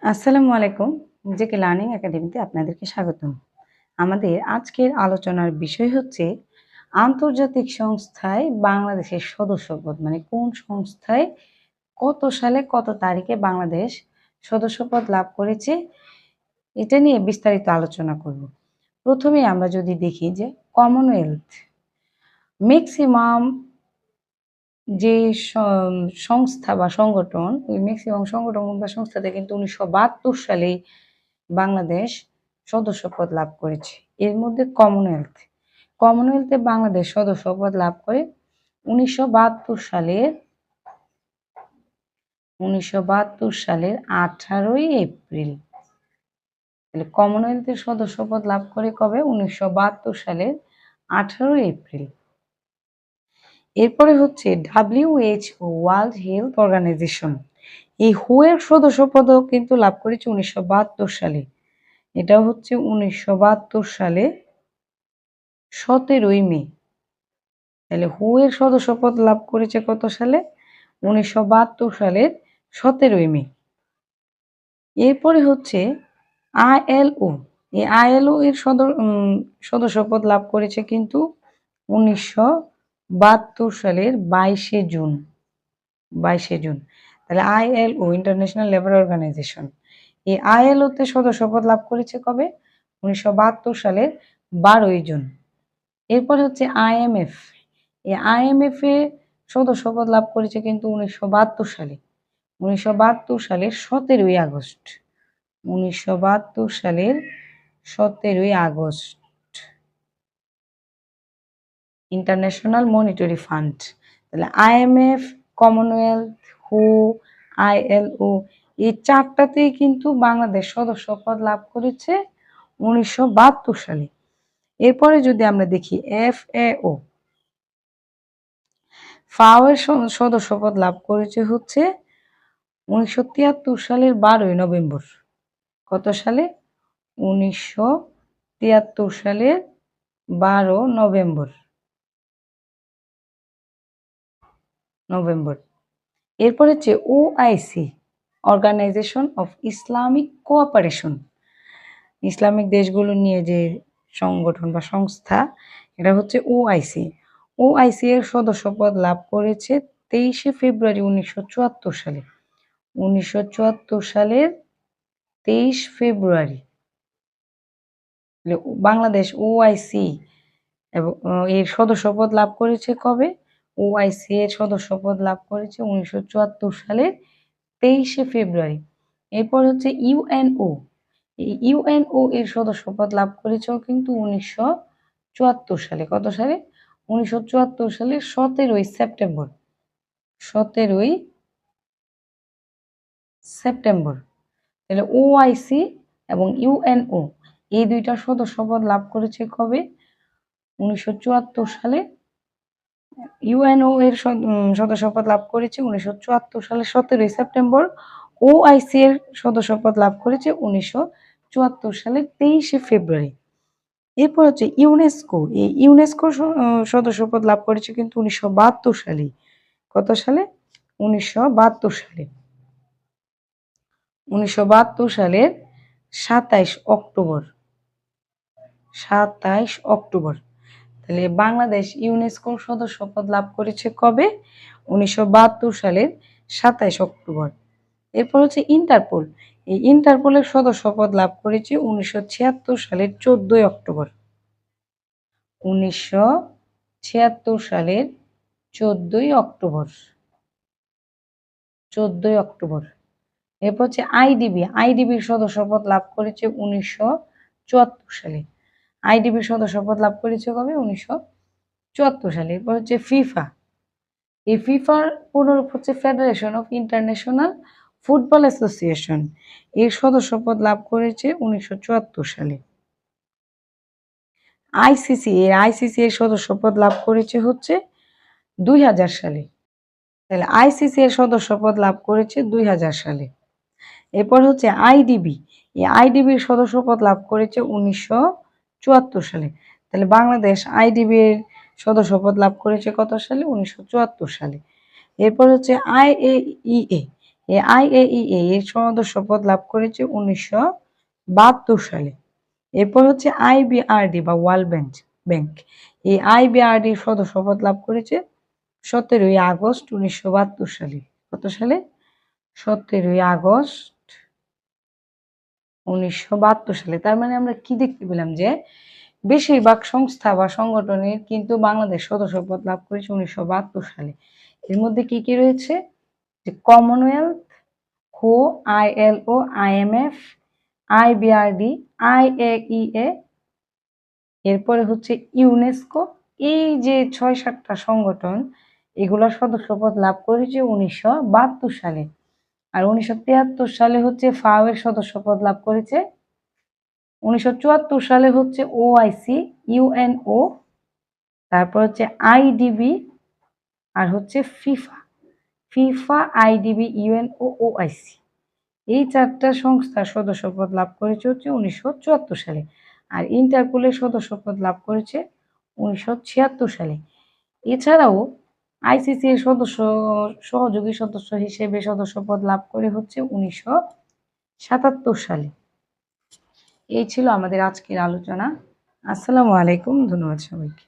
আসসালামু আলাইকুম। JK learning একাডেমিতে আপনাদেরকে স্বাগতম। আমাদের আজকের আলোচনার বিষয় হচ্ছে আন্তর্জাতিক সংস্থায় বাংলাদেশের সদস্যপদ, মানে কোন সংস্থায় কত সালে কত তারিখে বাংলাদেশ সদস্যপদ লাভ করেছে, এটা নিয়ে বিস্তারিত আলোচনা করব। প্রথমে আমরা যদি দেখি যে কমনওয়েলথ, ম্যাক্সিমাম যে সংস্থা বা সংগঠন, ওই ম্যাক্সিমাম সংগঠন বা সংস্থাতে কিন্তু 1972 সালেই বাংলাদেশ সদস্যপদ লাভ করেছে। এর মধ্যে কমনওয়েলথে বাংলাদেশ সদস্যপদ লাভ করে 1972 সালের 18ই এপ্রিল। তাহলে কমনওয়েলথের সদস্যপদ লাভ করে কবে? 1972 সালের 18 এপ্রিল। এরপরে হচ্ছে WHO, ওয়ার্ল্ড হেলথ অর্গানাইজেশন। এই হু এর সদস্যপদও কিন্তু লাভ করেছে 1972 সালে। এটা হচ্ছে 1972 সালে 17ই মে। তাহলে হু এর সদস্যপদ লাভ করেছে কত সালে? 1972 সালের 17ই মে। এরপরে হচ্ছে ILO। এই ILO এর সদস্যপদ লাভ করেছে কিন্তু 1972 সালের 22শে জুন। তাহলে ILO, ইন্টারন্যাশনাল লেবার অর্গানাইজেশন, এই ILO তে সদস্যপদ লাভ করেছে কবে? 1972 সালের 12ই জুন। এরপরে হচ্ছে IMF। এই IMF এ সদস্যপদ লাভ করেছে কিন্তু 1972 সালে। 1972 সালের 17ই আগস্ট। 1972 সালের 17ই আগস্ট। International monetary fund. তাহলে IMF, কমনওয়েলথ, হু, ILO, এই চারটাতেই কিন্তু বাংলাদেশ সদস্যপদ লাভ করেছে 1972 সালে। এরপরে যদি আমরা দেখি FAO, ফাও এর সদস্যপদ লাভ করেছে হচ্ছে 1973 সালের 12ই নভেম্বর। কত সালে? 1973 সালের 12 নভেম্বর। এরপর হচ্ছে OIC, organisation of Islamic cooperation. Islamic দেশগুলো নিয়ে যে সংগঠন বা সংস্থা, এটা হচ্ছে OIC। OIC এর সদস্যপদ লাভ করেছে 23শে ফেব্রুয়ারি 1974 সালে। 1974 সালের 23 ফেব্রুয়ারি। বাংলাদেশ OIC এবং এর সদস্যপদ লাভ করেছে কবে? OIC এর সদস্যপদ লাভ করেছে 1974 সালের 23শে ফেব্রুয়ারি। এরপর হচ্ছে UNO। এই UNO এর সদস্যপদ লাভ করেছেও কিন্তু 1974 সালে। কত সালে? 1974 সালের 17ই সেপ্টেম্বর। 17ই সেপ্টেম্বর। তাহলে OIC এবং UNO এই দুইটা সদস্যপদ লাভ করেছে কবে? 1974 সালে। UNO এর সদস্যপদ লাভ করেছে 1974 সালের 17ই সেপ্টেম্বর। OIC এর সদস্যপদ লাভ করেছে 1974 সালের 23শে ফেব্রুয়ারি। এরপর হচ্ছে ইউনেস্কো। এই ইউনেস্কোর সদস্যপদ লাভ করেছে কিন্তু 1972 সালে। কত সালে? 1972 সালে। 1972 সালের 27 অক্টোবর। 27 অক্টোবর। তাহলে বাংলাদেশ ইউনেস্কোর সদস্যপদ লাভ করেছে কবে? 1972 সালের 27 অক্টোবর। এরপর হচ্ছে ইন্টারপোল। এই ইন্টারপোলের সদস্যপদ লাভ করেছে 1976 সালের 14ই অক্টোবর। 1976 সালের 14ই অক্টোবর। 14ই অক্টোবর। এরপর হচ্ছে আইডিবির সদস্যপদ লাভ করেছে 1974 সালে। আইডিবির সদস্যপদ লাভ করেছে কবে? 1974 সালে। এরপর হচ্ছে ফিফা। এই ফিফার পুনরূপ হচ্ছে federation of international football association. এর সদস্যপদ লাভ করেছে 1974 সালে। আইসিসি এর সদস্যপদ লাভ করেছে হচ্ছে 2000 সালে। তাহলে আইসিসি এর সদস্যপদ লাভ করেছে 2000 সালে। এরপর হচ্ছে আইডিবি। এই আইডিবির সদস্যপদ লাভ করেছে 1974 সালে। তাহলে বাংলাদেশ আইডিবি এর সদস্যপদ লাভ করেছে কত সালে? 1974 সালে। এরপর হচ্ছে IAEA। এই IAEA এর সদস্যপদ লাভ করেছে 1972 সালে। এরপর হচ্ছে IBRD বা ওয়ার্ল্ড ব্যাংক। এই IBRD সদস্যপদ লাভ করেছে 17 আগস্ট 1972 সালে। কত সালে? 17 আগস্ট 1972 সালে। তার মানে আমরা কি দেখতে পেলাম যে বেশিরভাগ সংস্থা বা সংগঠনের কিন্তু বাংলাদেশ সদস্যপদ লাভ করেছে 1972 সালে। এর মধ্যে কি কি রয়েছে? যে কমনওয়েলথ, হো, ILO, IMF, IBRD, IAEA, এরপরে হচ্ছে ইউনেস্কো। এই যে ৬-৭টা সংগঠন, এগুলোর সদস্যপদ লাভ করেছে 1972 সালে। আর 1973 সালে হচ্ছে FAO এর সদস্যপদ লাভ করেছে। 1974 সালে হচ্ছে OIC, UNO, তারপর হচ্ছে IDB, আর হচ্ছে ফিফা, IDB, UNO, OIC। এই 4টা সংস্থার সদস্যপদ লাভ করেছে হচ্ছে 1974 সালে। আর ইন্টারপোলের সদস্যপদ লাভ করেছে 1976 সালে। এছাড়াও ICC এর সহযোগী সদস্য হিসেবে সদস্যপদ লাভ করে হচ্ছে 1977 সালে। এই ছিল আমাদের আজকের আলোচনা। আসসালামু আলাইকুম, ধন্যবাদ সবাইকে।